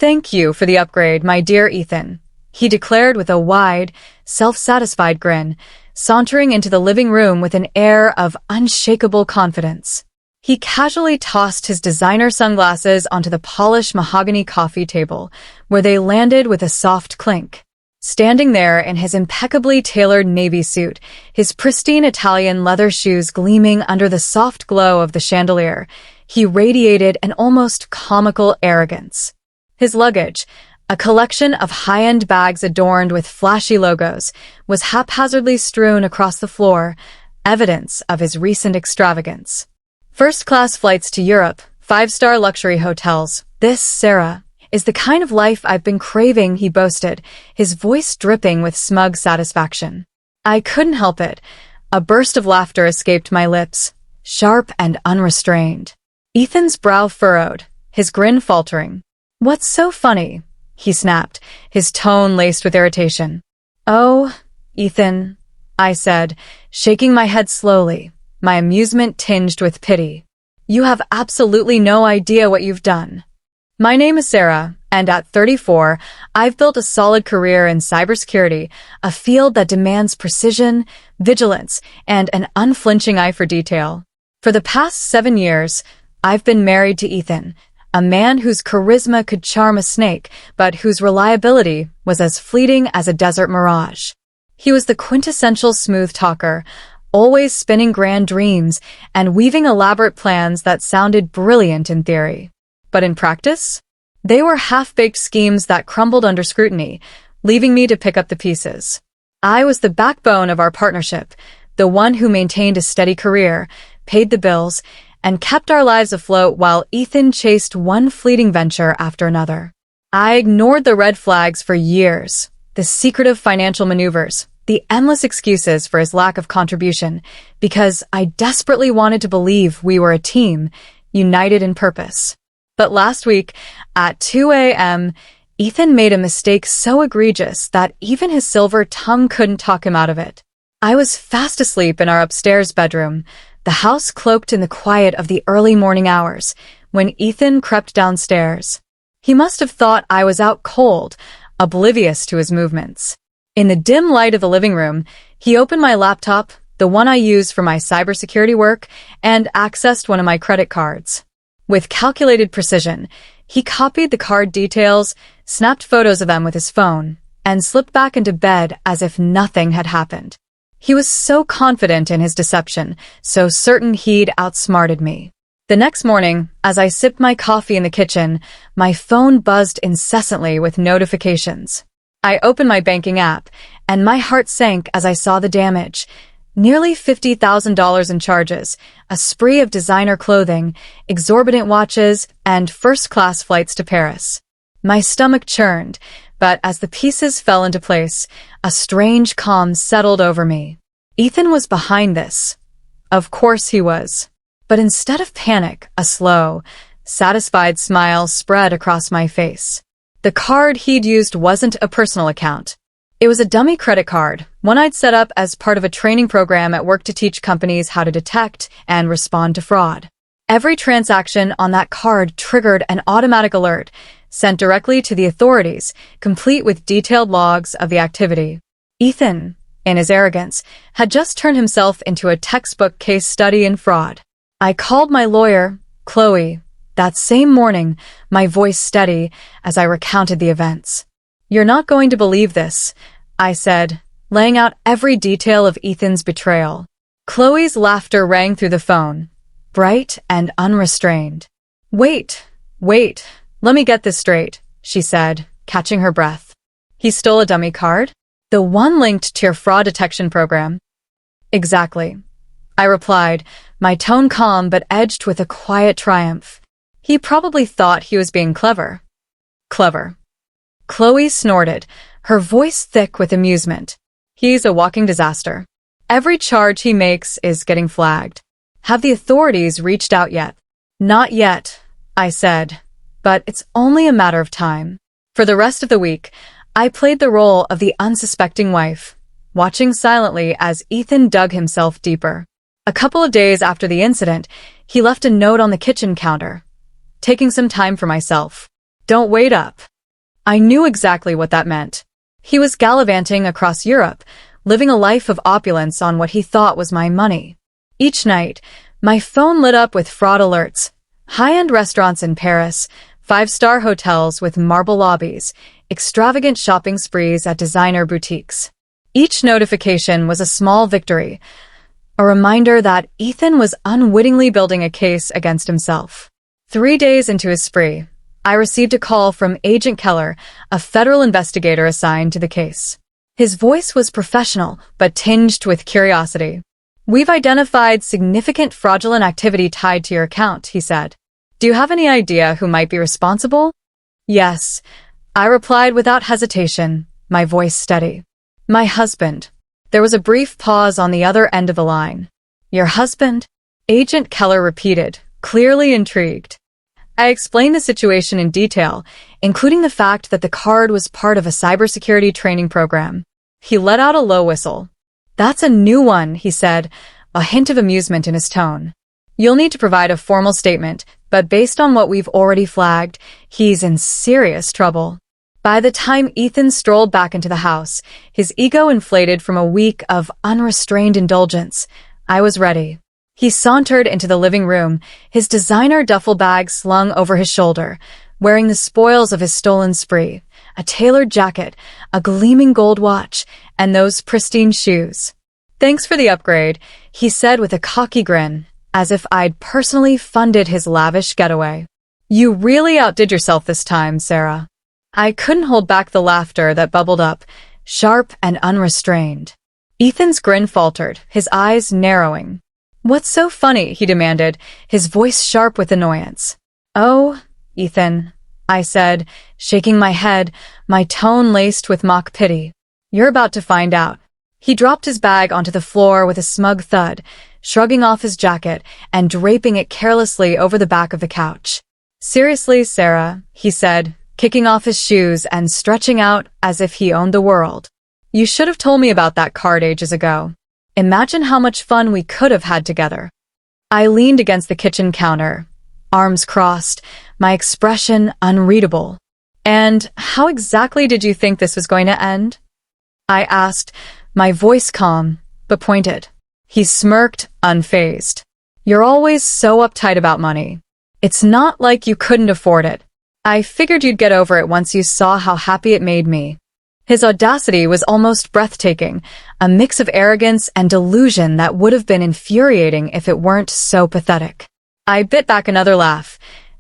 Thank you for the upgrade, my dear Ethan, he declared with a wide, self-satisfied grin, sauntering into the living room with an air of unshakable confidence. He casually tossed his designer sunglasses onto the polished mahogany coffee table, where they landed with a soft clink. Standing there in his impeccably tailored navy suit, his pristine Italian leather shoes gleaming under the soft glow of the chandelier, he radiated an almost comical arrogance. His luggage, a collection of high-end bags adorned with flashy logos, was haphazardly strewn across the floor, evidence of his recent extravagance. First-class flights to Europe, 5-star luxury hotels. This, Sarah, is the kind of life I've been craving, he boasted, his voice dripping with smug satisfaction. I couldn't help it. A burst of laughter escaped my lips, sharp and unrestrained. Ethan's brow furrowed, his grin faltering. What's so funny? He snapped, his tone laced with irritation. Oh, Ethan, I said, shaking my head slowly, my amusement tinged with pity. You have absolutely no idea what you've done. My name is Sarah, and at 34, I've built a solid career in cybersecurity, a field that demands precision, vigilance, and an unflinching eye for detail. For the past 7 years, I've been married to Ethan, a man whose charisma could charm a snake, but whose reliability was as fleeting as a desert mirage. He was the quintessential smooth talker, always spinning grand dreams and weaving elaborate plans that sounded brilliant in theory. But in practice, they were half-baked schemes that crumbled under scrutiny, leaving me to pick up the pieces. I was the backbone of our partnership, the one who maintained a steady career, paid the bills, and kept our lives afloat while Ethan chased one fleeting venture after another. I ignored the red flags for years, the secretive financial maneuvers, the endless excuses for his lack of contribution, because I desperately wanted to believe we were a team, united in purpose. But last week, at 2 a.m., Ethan made a mistake so egregious that even his silver tongue couldn't talk him out of it. I was fast asleep in our upstairs bedroom, the house cloaked in the quiet of the early morning hours, when Ethan crept downstairs. He must have thought I was out cold, oblivious to his movements. In the dim light of the living room, he opened my laptop, the one I use for my cybersecurity work, and accessed one of my credit cards. With calculated precision, he copied the card details, snapped photos of them with his phone, and slipped back into bed as if nothing had happened. He was so confident in his deception, so certain he'd outsmarted me. The next morning, as I sipped my coffee in the kitchen, my phone buzzed incessantly with notifications. I opened my banking app, and my heart sank as I saw the damage. Nearly $50,000 in charges, a spree of designer clothing, exorbitant watches, and first-class flights to Paris. My stomach churned, but as the pieces fell into place, a strange calm settled over me. Ethan was behind this. Of course he was. But instead of panic, a slow, satisfied smile spread across my face. The card he'd used wasn't a personal account. It was a dummy credit card, one I'd set up as part of a training program at work to teach companies how to detect and respond to fraud. Every transaction on that card triggered an automatic alert, sent directly to the authorities, complete with detailed logs of the activity. Ethan, in his arrogance, had just turned himself into a textbook case study in fraud. I called my lawyer, Chloe, that same morning, my voice steady as I recounted the events. You're not going to believe this, I said, laying out every detail of Ethan's betrayal. Chloe's laughter rang through the phone, bright and unrestrained. Wait, let me get this straight, she said, catching her breath. He stole a dummy card? The one linked to your fraud detection program? Exactly, I replied, my tone calm but edged with a quiet triumph. He probably thought he was being clever. Clever. Chloe snorted, her voice thick with amusement. He's a walking disaster. Every charge he makes is getting flagged. Have the authorities reached out yet? Not yet, I said, but it's only a matter of time. For the rest of the week, I played the role of the unsuspecting wife, watching silently as Ethan dug himself deeper. A couple of days after the incident, he left a note on the kitchen counter. Taking some time for myself. Don't wait up. I knew exactly what that meant. He was gallivanting across Europe, living a life of opulence on what he thought was my money. Each night, my phone lit up with fraud alerts, high-end restaurants in Paris, five-star hotels with marble lobbies, extravagant shopping sprees at designer boutiques. Each notification was a small victory, a reminder that Ethan was unwittingly building a case against himself. 3 days into his spree, I received a call from Agent Keller, a federal investigator assigned to the case. His voice was professional, but tinged with curiosity. "We've identified significant fraudulent activity tied to your account," he said. "Do you have any idea who might be responsible?" "Yes," I replied without hesitation, my voice steady. "My husband." There was a brief pause on the other end of the line. "Your husband?" Agent Keller repeated, clearly intrigued. I explained the situation in detail, including the fact that the card was part of a cybersecurity training program. He let out a low whistle. "That's a new one," he said, a hint of amusement in his tone. "You'll need to provide a formal statement, but based on what we've already flagged, he's in serious trouble." By the time Ethan strolled back into the house, his ego inflated from a week of unrestrained indulgence, I was ready. He sauntered into the living room, his designer duffel bag slung over his shoulder, wearing the spoils of his stolen spree, a tailored jacket, a gleaming gold watch, and those pristine shoes. "Thanks for the upgrade," he said with a cocky grin, as if I'd personally funded his lavish getaway. "You really outdid yourself this time, Sarah." I couldn't hold back the laughter that bubbled up, sharp and unrestrained. Ethan's grin faltered, his eyes narrowing. "What's so funny?" he demanded, his voice sharp with annoyance. "Oh, Ethan," I said, shaking my head, my tone laced with mock pity. "You're about to find out." He dropped his bag onto the floor with a smug thud, shrugging off his jacket and draping it carelessly over the back of the couch. "Seriously, Sarah," he said, kicking off his shoes and stretching out as if he owned the world. "You should have told me about that card ages ago. Imagine how much fun we could have had together." I leaned against the kitchen counter, arms crossed, my expression unreadable. "And how exactly did you think this was going to end?" I asked, my voice calm, but pointed. He smirked, unfazed. "You're always so uptight about money. It's not like you couldn't afford it. I figured you'd get over it once you saw how happy it made me." His audacity was almost breathtaking, a mix of arrogance and delusion that would have been infuriating if it weren't so pathetic. I bit back another laugh,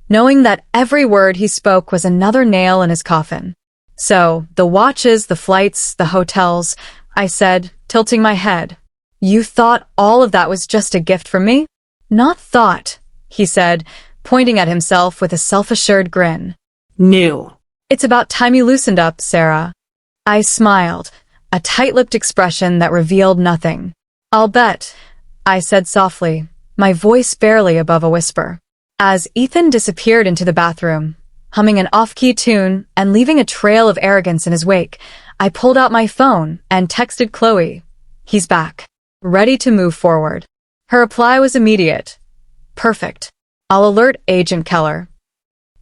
knowing that every word he spoke was another nail in his coffin. "So, the watches, the flights, the hotels," I said, tilting my head. "You thought all of that was just a gift from me?" "Not thought," he said, pointing at himself with a self-assured grin. "New. It's about time you loosened up, Sarah." I smiled, a tight-lipped expression that revealed nothing. "I'll bet," I said softly, my voice barely above a whisper. As Ethan disappeared into the bathroom, humming an off-key tune and leaving a trail of arrogance in his wake, I pulled out my phone and texted Chloe. "He's back. Ready to move forward." Her reply was immediate. "Perfect. I'll alert Agent Keller."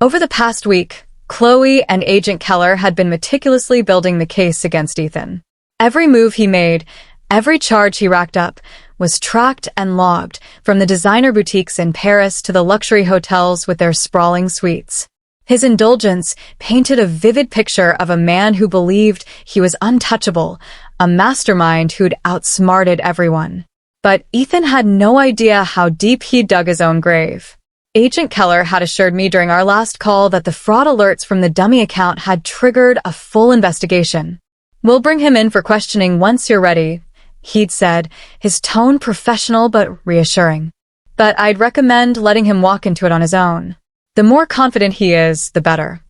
Over the past week, Chloe and Agent Keller had been meticulously building the case against Ethan. Every move he made, every charge he racked up, was tracked and logged, from the designer boutiques in Paris to the luxury hotels with their sprawling suites. His indulgence painted a vivid picture of a man who believed he was untouchable, a mastermind who'd outsmarted everyone. But Ethan had no idea how deep he'd dug his own grave. Agent Keller had assured me during our last call that the fraud alerts from the dummy account had triggered a full investigation. "We'll bring him in for questioning once you're ready," he'd said, his tone professional but reassuring. "But I'd recommend letting him walk into it on his own. The more confident he is, the better."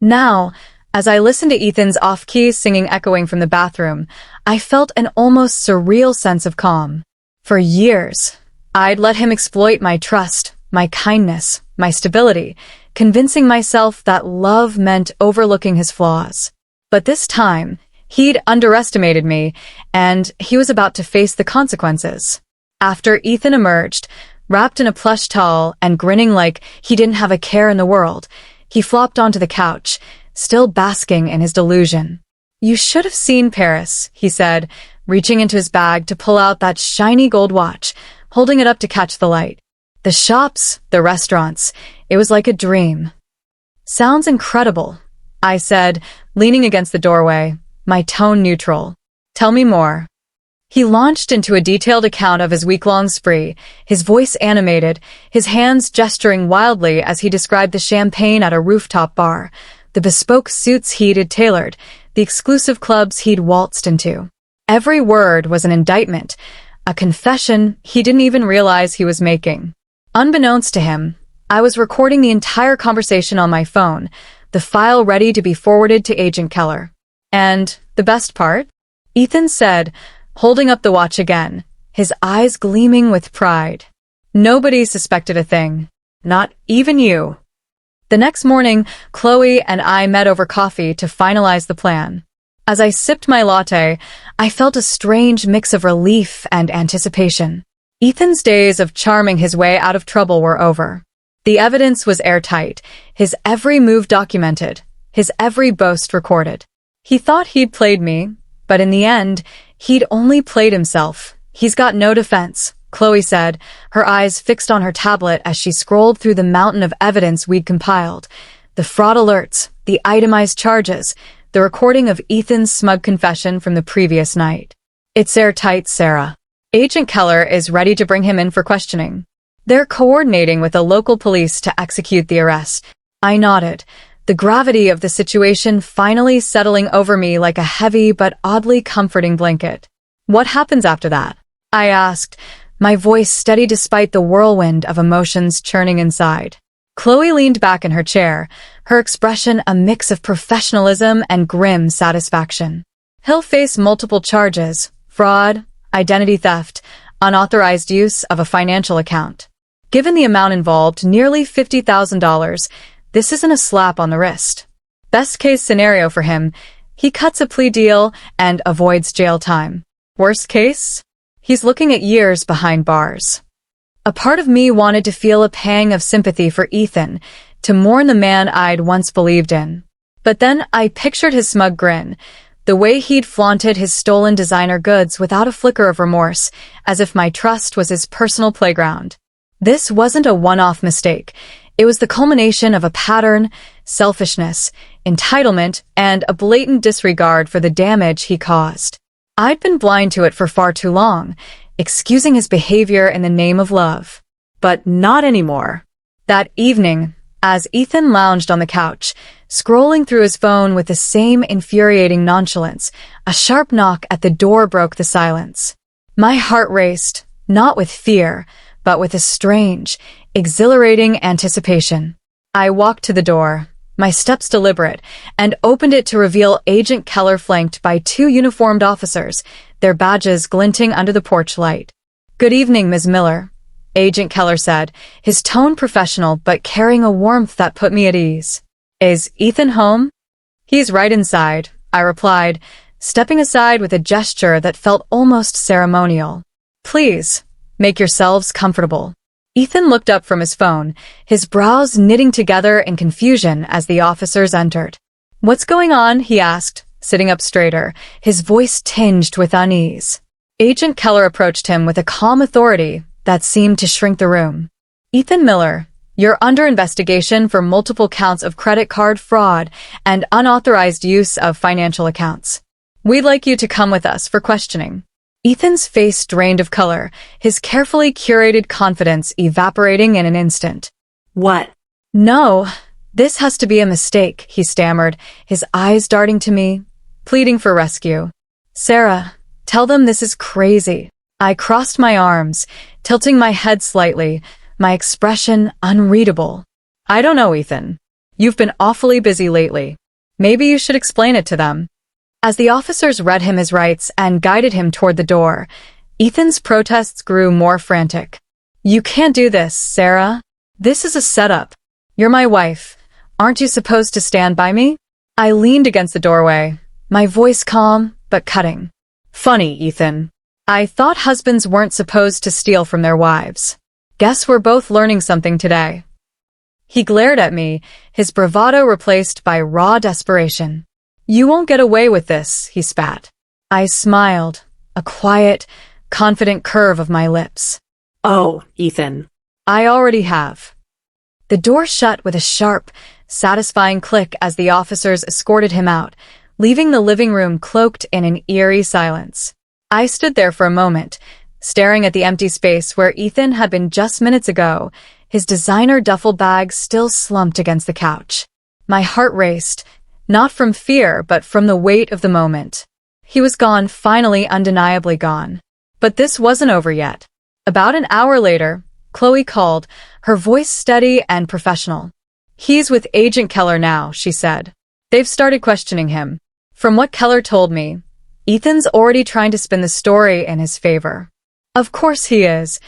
Now, as I listened to Ethan's off-key singing echoing from the bathroom, I felt an almost surreal sense of calm. For years, I'd let him exploit my trust, my kindness, my stability, convincing myself that love meant overlooking his flaws. But this time, he'd underestimated me, and he was about to face the consequences. After Ethan emerged, wrapped in a plush towel and grinning like he didn't have a care in the world, he flopped onto the couch, still basking in his delusion. "You should have seen Paris," he said, reaching into his bag to pull out that shiny gold watch, holding it up to catch the light. The shops, the restaurants, it was like a dream. "Sounds incredible," I said, leaning against the doorway, my tone neutral. "Tell me more." He launched into a detailed account of his week-long spree, his voice animated, his hands gesturing wildly as he described the champagne at a rooftop bar, the bespoke suits he'd tailored, the exclusive clubs he'd waltzed into. Every word was an indictment, a confession he didn't even realize he was making. Unbeknownst to him, I was recording the entire conversation on my phone, the file ready to be forwarded to Agent Keller. "And the best part?" Ethan said, holding up the watch again, his eyes gleaming with pride. "Nobody suspected a thing. Not even you." The next morning, Chloe and I met over coffee to finalize the plan. As I sipped my latte, I felt a strange mix of relief and anticipation. Ethan's days of charming his way out of trouble were over. The evidence was airtight, his every move documented, his every boast recorded. He thought he'd played me, but in the end, he'd only played himself. "He's got no defense," Chloe said, her eyes fixed on her tablet as she scrolled through the mountain of evidence we'd compiled. The fraud alerts, the itemized charges, the recording of Ethan's smug confession from the previous night. "It's airtight, Sarah. Agent Keller is ready to bring him in for questioning. They're coordinating with the local police to execute the arrest." I nodded, the gravity of the situation finally settling over me like a heavy but oddly comforting blanket. "What happens after that?" I asked, my voice steady despite the whirlwind of emotions churning inside. Chloe leaned back in her chair, her expression a mix of professionalism and grim satisfaction. "He'll face multiple charges: fraud, identity theft, unauthorized use of a financial account. Given the amount involved, nearly $50,000, this isn't a slap on the wrist. Best case scenario for him, he cuts a plea deal and avoids jail time. Worst case, he's looking at years behind bars." A part of me wanted to feel a pang of sympathy for Ethan, to mourn the man I'd once believed in. But then I pictured his smug grin, the way he'd flaunted his stolen designer goods without a flicker of remorse, as if my trust was his personal playground. This wasn't a one-off mistake. It was the culmination of a pattern: selfishness, entitlement, and a blatant disregard for the damage he caused. I'd been blind to it for far too long, excusing his behavior in the name of love. But not anymore. That evening, as Ethan lounged on the couch, scrolling through his phone with the same infuriating nonchalance, a sharp knock at the door broke the silence. My heart raced, not with fear, but with a strange, exhilarating anticipation. I walked to the door, my steps deliberate, and opened it to reveal Agent Keller flanked by two uniformed officers, their badges glinting under the porch light. "Good evening, Ms. Miller," Agent Keller said, his tone professional but carrying a warmth that put me at ease. "Is Ethan home?" "He's right inside," I replied, stepping aside with a gesture that felt almost ceremonial. "Please, make yourselves comfortable." Ethan looked up from his phone, his brows knitting together in confusion as the officers entered. "What's going on?" he asked, sitting up straighter, his voice tinged with unease. Agent Keller approached him with a calm authority that seemed to shrink the room. "Ethan Miller, you're under investigation for multiple counts of credit card fraud and unauthorized use of financial accounts. We'd like you to come with us for questioning." Ethan's face drained of color, his carefully curated confidence evaporating in an instant. "What?" "No, this has to be a mistake," he stammered, his eyes darting to me, pleading for rescue. "Sarah, tell them this is crazy." I crossed my arms, tilting my head slightly, my expression unreadable. "I don't know, Ethan. You've been awfully busy lately. Maybe you should explain it to them." As the officers read him his rights and guided him toward the door, Ethan's protests grew more frantic. "You can't do this, Sarah. This is a setup. You're my wife. Aren't you supposed to stand by me?" I leaned against the doorway, my voice calm but cutting. "Funny, Ethan. I thought husbands weren't supposed to steal from their wives. Guess we're both learning something today." He glared at me, his bravado replaced by raw desperation. "You won't get away with this," he spat. I smiled, a quiet, confident curve of my lips. "Oh, Ethan." "I already have." The door shut with a sharp, satisfying click as the officers escorted him out, leaving the living room cloaked in an eerie silence. I stood there for a moment, staring at the empty space where Ethan had been just minutes ago, his designer duffel bag still slumped against the couch. My heart raced, not from fear but from the weight of the moment. He was gone, finally, undeniably gone. But this wasn't over yet. About an hour later, Chloe called, her voice steady and professional. "He's with Agent Keller now," she said. "They've started questioning him. From what Keller told me, Ethan's already trying to spin the story in his favor." "Of course he is,"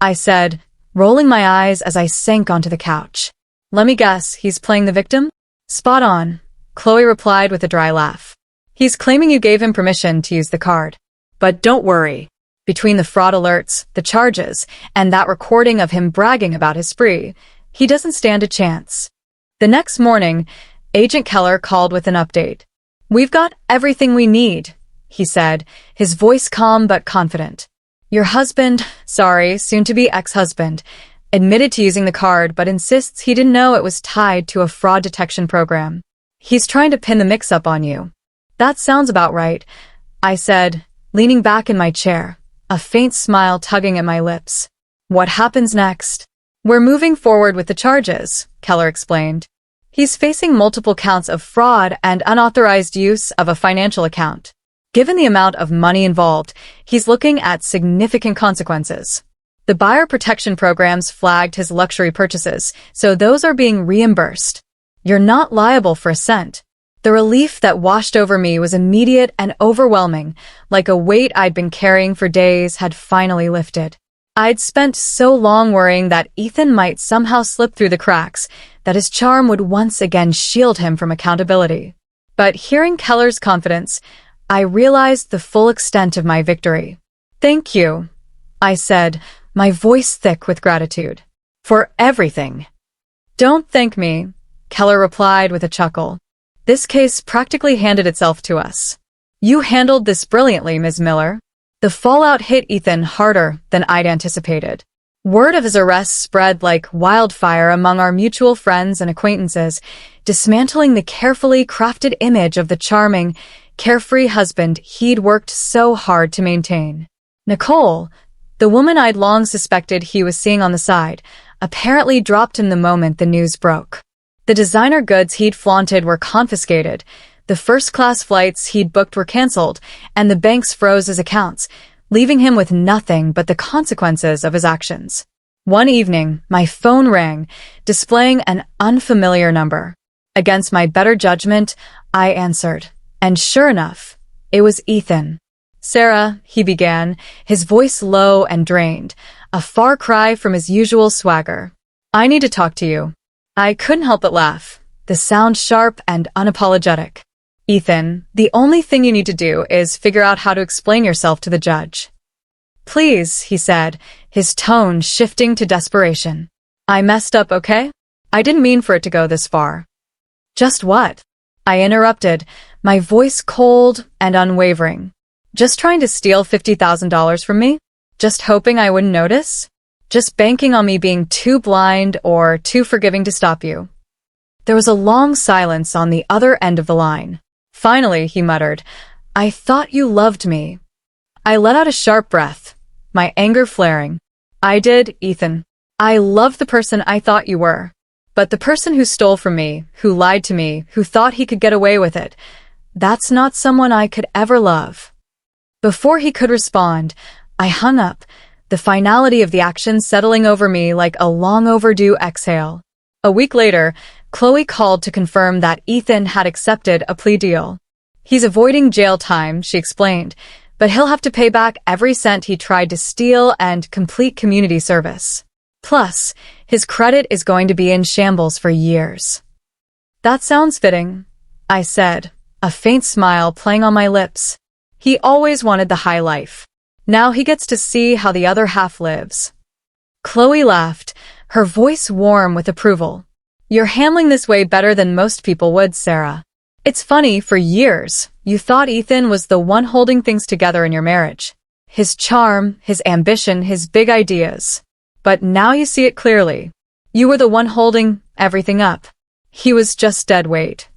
I said, rolling my eyes as I sank onto the couch. "Let me guess, he's playing the victim?" "Spot on," Chloe replied with a dry laugh. "He's claiming you gave him permission to use the card. But don't worry. Between the fraud alerts, the charges, and that recording of him bragging about his spree, he doesn't stand a chance." The next morning, Agent Keller called with an update. "We've got everything we need," he said, his voice calm but confident. "Your husband, sorry, soon-to-be ex-husband, admitted to using the card but insists he didn't know it was tied to a fraud detection program. He's trying to pin the mix-up on you." "That sounds about right," I said, leaning back in my chair, a faint smile tugging at my lips. "What happens next?" "We're moving forward with the charges," Keller explained. "He's facing multiple counts of fraud and unauthorized use of a financial account. Given the amount of money involved, he's looking at significant consequences. The buyer protection programs flagged his luxury purchases, so those are being reimbursed. You're not liable for a cent." The relief that washed over me was immediate and overwhelming, like a weight I'd been carrying for days had finally lifted. I'd spent so long worrying that Ethan might somehow slip through the cracks, that his charm would once again shield him from accountability. But hearing Keller's confidence, I realized the full extent of my victory. "Thank you," I said, my voice thick with gratitude. "For everything." "Don't thank me," Keller replied with a chuckle. "This case practically handed itself to us. You handled this brilliantly, Ms. Miller." The fallout hit Ethan harder than I'd anticipated. Word of his arrest spread like wildfire among our mutual friends and acquaintances, dismantling the carefully crafted image of the charming, carefree husband he'd worked so hard to maintain. Nicole, the woman I'd long suspected he was seeing on the side, apparently dropped him the moment the news broke. The designer goods he'd flaunted were confiscated, the first-class flights he'd booked were canceled, and the banks froze his accounts, leaving him with nothing but the consequences of his actions. One evening, my phone rang, displaying an unfamiliar number. Against my better judgment, I answered, and sure enough, it was Ethan. "Sarah," he began, his voice low and drained, a far cry from his usual swagger. "I need to talk to you." I couldn't help but laugh, the sound sharp and unapologetic. "Ethan, the only thing you need to do is figure out how to explain yourself to the judge." "Please," he said, his tone shifting to desperation. "I messed up, okay? I didn't mean for it to go this far." "Just what?" I interrupted, my voice cold and unwavering. "Just trying to steal $50,000 from me? Just hoping I wouldn't notice? Just banking on me being too blind or too forgiving to stop you?" There was a long silence on the other end of the line. Finally, he muttered, "I thought you loved me." I let out a sharp breath, my anger flaring. "I did, Ethan. I loved the person I thought you were. But the person who stole from me, who lied to me, who thought he could get away with it, that's not someone I could ever love." Before he could respond, I hung up, the finality of the action settling over me like a long-overdue exhale. A week later, Chloe called to confirm that Ethan had accepted a plea deal. "He's avoiding jail time," she explained, "but he'll have to pay back every cent he tried to steal and complete community service. Plus, his credit is going to be in shambles for years." "That sounds fitting," I said, a faint smile playing on my lips. "He always wanted the high life. Now he gets to see how the other half lives." Chloe laughed, her voice warm with approval. You're handling this way better than most people would, Sarah. It's funny, for years, you thought Ethan was the one holding things together in your marriage. His charm, his ambition, his big ideas. But now you see it clearly. You were the one holding everything up. He was just dead weight.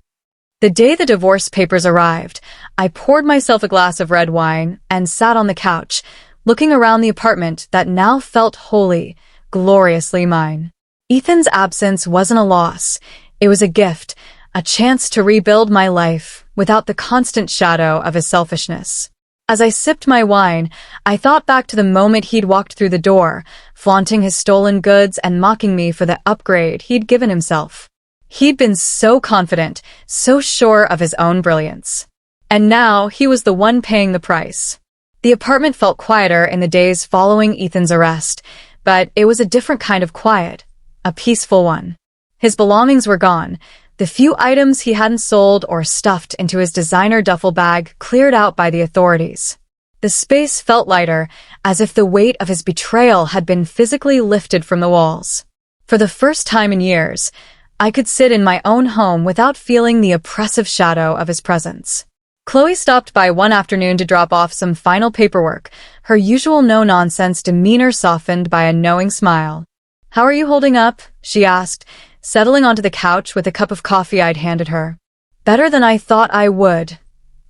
The day the divorce papers arrived, I poured myself a glass of red wine and sat on the couch, looking around the apartment that now felt wholly, gloriously mine. Ethan's absence wasn't a loss. It was a gift, a chance to rebuild my life without the constant shadow of his selfishness. As I sipped my wine, I thought back to the moment he'd walked through the door, flaunting his stolen goods and mocking me for the upgrade he'd given himself. He'd been so confident, so sure of his own brilliance. And now he was the one paying the price. The apartment felt quieter in the days following Ethan's arrest, but it was a different kind of quiet, a peaceful one. His belongings were gone. The few items he hadn't sold or stuffed into his designer duffel bag cleared out by the authorities. The space felt lighter, as if the weight of his betrayal had been physically lifted from the walls. For the first time in years, I could sit in my own home without feeling the oppressive shadow of his presence. Chloe stopped by one afternoon to drop off some final paperwork, her usual no-nonsense demeanor softened by a knowing smile. "How are you holding up?" she asked, settling onto the couch with a cup of coffee I'd handed her. "Better than I thought I would,"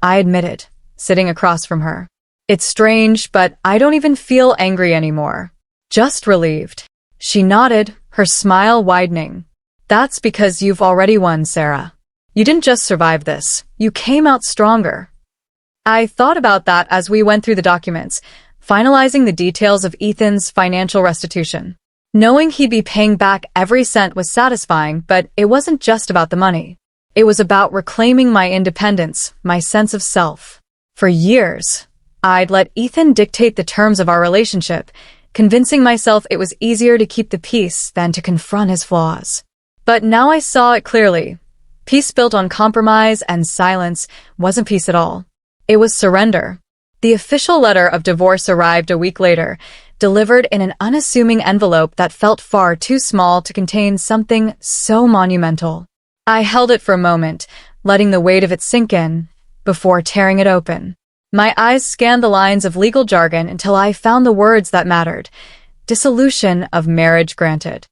I admitted, sitting across from her. "It's strange, but I don't even feel angry anymore. Just relieved." She nodded, her smile widening. "That's because you've already won, Sarah. You didn't just survive this, you came out stronger." I thought about that as we went through the documents, finalizing the details of Ethan's financial restitution. Knowing he'd be paying back every cent was satisfying, but it wasn't just about the money. It was about reclaiming my independence, my sense of self. For years, I'd let Ethan dictate the terms of our relationship, convincing myself it was easier to keep the peace than to confront his flaws. But now I saw it clearly. Peace built on compromise and silence wasn't peace at all. It was surrender. The official letter of divorce arrived a week later, delivered in an unassuming envelope that felt far too small to contain something so monumental. I held it for a moment, letting the weight of it sink in, before tearing it open. My eyes scanned the lines of legal jargon until I found the words that mattered. Dissolution of marriage granted.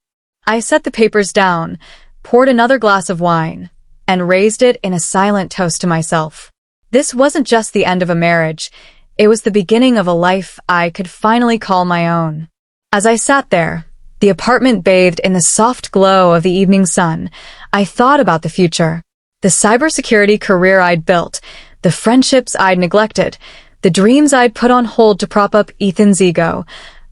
I set the papers down, poured another glass of wine, and raised it in a silent toast to myself. This wasn't just the end of a marriage. It was the beginning of a life I could finally call my own. As I sat there, the apartment bathed in the soft glow of the evening sun, I thought about the future. The cybersecurity career I'd built, the friendships I'd neglected, the dreams I'd put on hold to prop up Ethan's ego.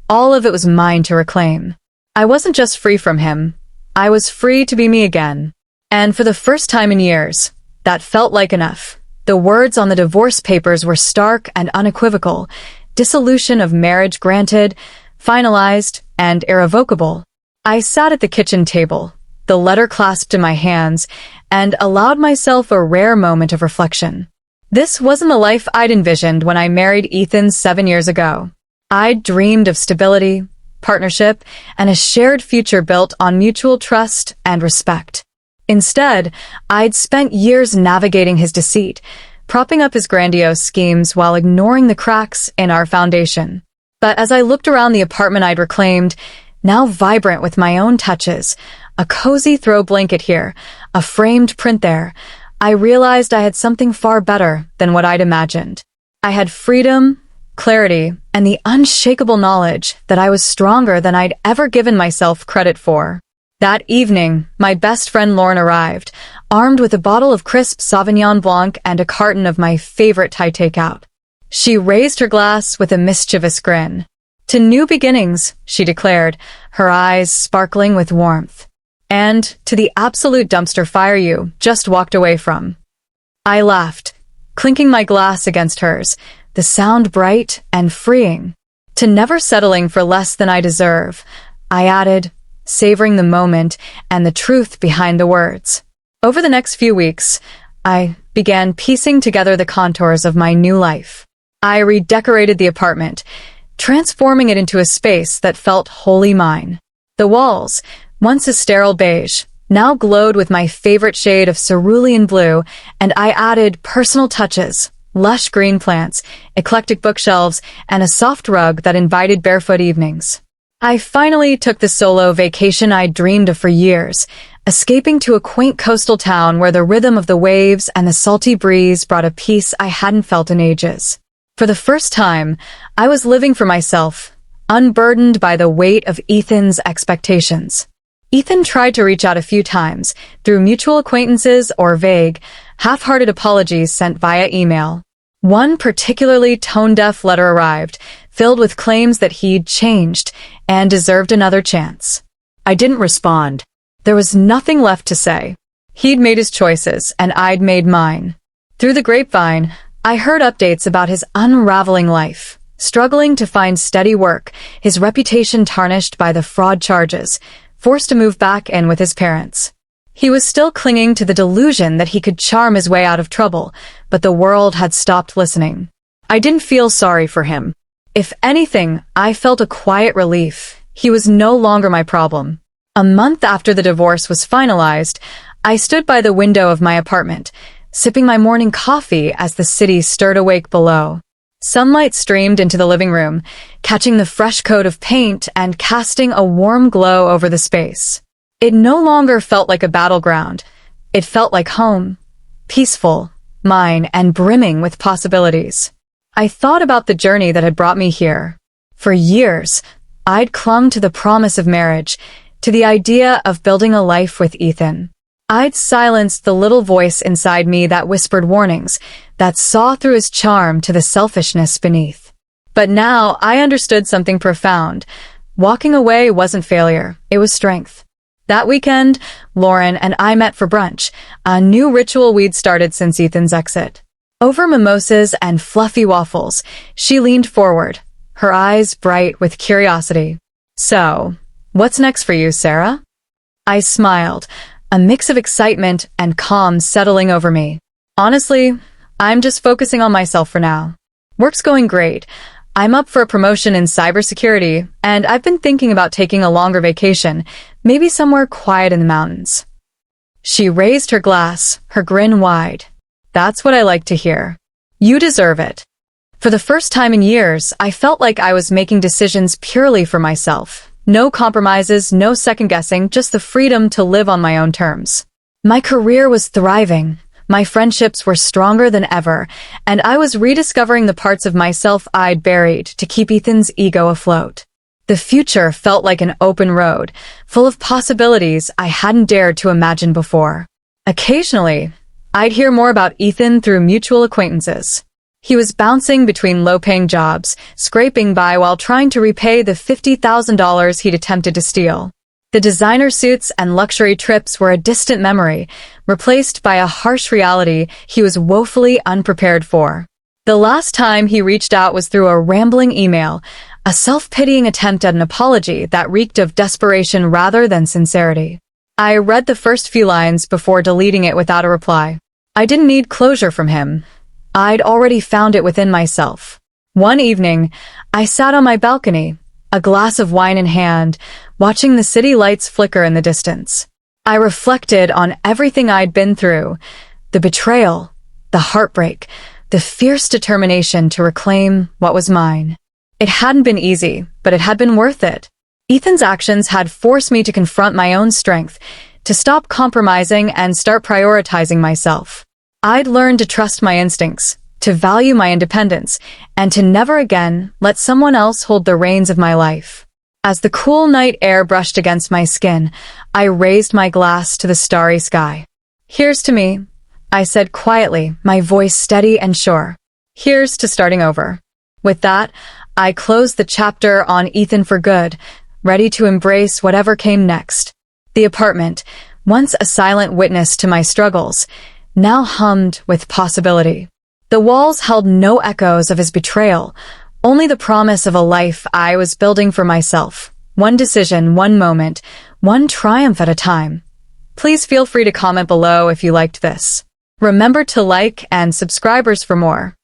All of it was mine to reclaim. I wasn't just free from him. I was free to be me again. And for the first time in years, that felt like enough. The words on the divorce papers were stark and unequivocal. Dissolution of marriage granted, finalized, and irrevocable. I sat at the kitchen table, the letter clasped in my hands, and allowed myself a rare moment of reflection. This wasn't the life I'd envisioned when I married Ethan 7 years ago. I'd dreamed of stability, partnership, and a shared future built on mutual trust and respect. Instead, I'd spent years navigating his deceit, propping up his grandiose schemes while ignoring the cracks in our foundation. But as I looked around the apartment I'd reclaimed, now vibrant with my own touches, a cozy throw blanket here, a framed print there, I realized I had something far better than what I'd imagined. I had freedom, clarity, and the unshakable knowledge that I was stronger than I'd ever given myself credit for. That evening, my best friend Lauren arrived, armed with a bottle of crisp Sauvignon Blanc and a carton of my favorite Thai takeout. She raised her glass with a mischievous grin. "To new beginnings," she declared, her eyes sparkling with warmth. "And to the absolute dumpster fire you just walked away from." I laughed, clinking my glass against hers, the sound bright and freeing. "To never settling for less than I deserve," I added, savoring the moment and the truth behind the words. Over the next few weeks, I began piecing together the contours of my new life. I redecorated the apartment, transforming it into a space that felt wholly mine. The walls, once a sterile beige, now glowed with my favorite shade of cerulean blue, and I added personal touches, lush green plants, eclectic bookshelves, and a soft rug that invited barefoot evenings. I finally took the solo vacation I'd dreamed of for years, escaping to a quaint coastal town where the rhythm of the waves and the salty breeze brought a peace I hadn't felt in ages. For the first time, I was living for myself, unburdened by the weight of Ethan's expectations. Ethan tried to reach out a few times, through mutual acquaintances or vague, half-hearted apologies sent via email. One particularly tone-deaf letter arrived, filled with claims that he'd changed and deserved another chance. I didn't respond. There was nothing left to say. He'd made his choices, and I'd made mine. Through the grapevine, I heard updates about his unraveling life, struggling to find steady work, his reputation tarnished by the fraud charges, forced to move back in with his parents. He was still clinging to the delusion that he could charm his way out of trouble, but the world had stopped listening. I didn't feel sorry for him. If anything, I felt a quiet relief. He was no longer my problem. A month after the divorce was finalized, I stood by the window of my apartment, sipping my morning coffee as the city stirred awake below. Sunlight streamed into the living room, catching the fresh coat of paint and casting a warm glow over the space. It no longer felt like a battleground. It felt like home, peaceful, mine, and brimming with possibilities. I thought about the journey that had brought me here. For years, I'd clung to the promise of marriage, to the idea of building a life with Ethan. I'd silenced the little voice inside me that whispered warnings, that saw through his charm to the selfishness beneath. But now I understood something profound. Walking away wasn't failure, it was strength. That weekend, Lauren and I met for brunch, a new ritual we'd started since Ethan's exit. Over mimosas and fluffy waffles, she leaned forward, her eyes bright with curiosity. "So, what's next for you, Sarah?" I smiled, a mix of excitement and calm settling over me. "Honestly, I'm just focusing on myself for now. Work's going great. I'm up for a promotion in cybersecurity, and I've been thinking about taking a longer vacation, maybe somewhere quiet in the mountains." She raised her glass, her grin wide. "That's what I like to hear. You deserve it." For the first time in years, I felt like I was making decisions purely for myself. No compromises, no second-guessing, just the freedom to live on my own terms. My career was thriving. My friendships were stronger than ever, and I was rediscovering the parts of myself I'd buried to keep Ethan's ego afloat. The future felt like an open road, full of possibilities I hadn't dared to imagine before. Occasionally, I'd hear more about Ethan through mutual acquaintances. He was bouncing between low-paying jobs, scraping by while trying to repay the $50,000 he'd attempted to steal. The designer suits and luxury trips were a distant memory, replaced by a harsh reality he was woefully unprepared for. The last time he reached out was through a rambling email, a self-pitying attempt at an apology that reeked of desperation rather than sincerity. I read the first few lines before deleting it without a reply. I didn't need closure from him. I'd already found it within myself. One evening, I sat on my balcony, a glass of wine in hand, watching the city lights flicker in the distance. I reflected on everything I'd been through, the betrayal, the heartbreak, the fierce determination to reclaim what was mine. It hadn't been easy, but it had been worth it. Ethan's actions had forced me to confront my own strength, to stop compromising and start prioritizing myself. I'd learned to trust my instincts, to value my independence, and to never again let someone else hold the reins of my life. As the cool night air brushed against my skin, I raised my glass to the starry sky. "Here's to me," I said quietly, my voice steady and sure. "Here's to starting over." With that, I closed the chapter on Ethan for good, ready to embrace whatever came next. The apartment, once a silent witness to my struggles, now hummed with possibility. The walls held no echoes of his betrayal, only the promise of a life I was building for myself. One decision, one moment, one triumph at a time. Please feel free to comment below if you liked this. Remember to like and subscribers for more.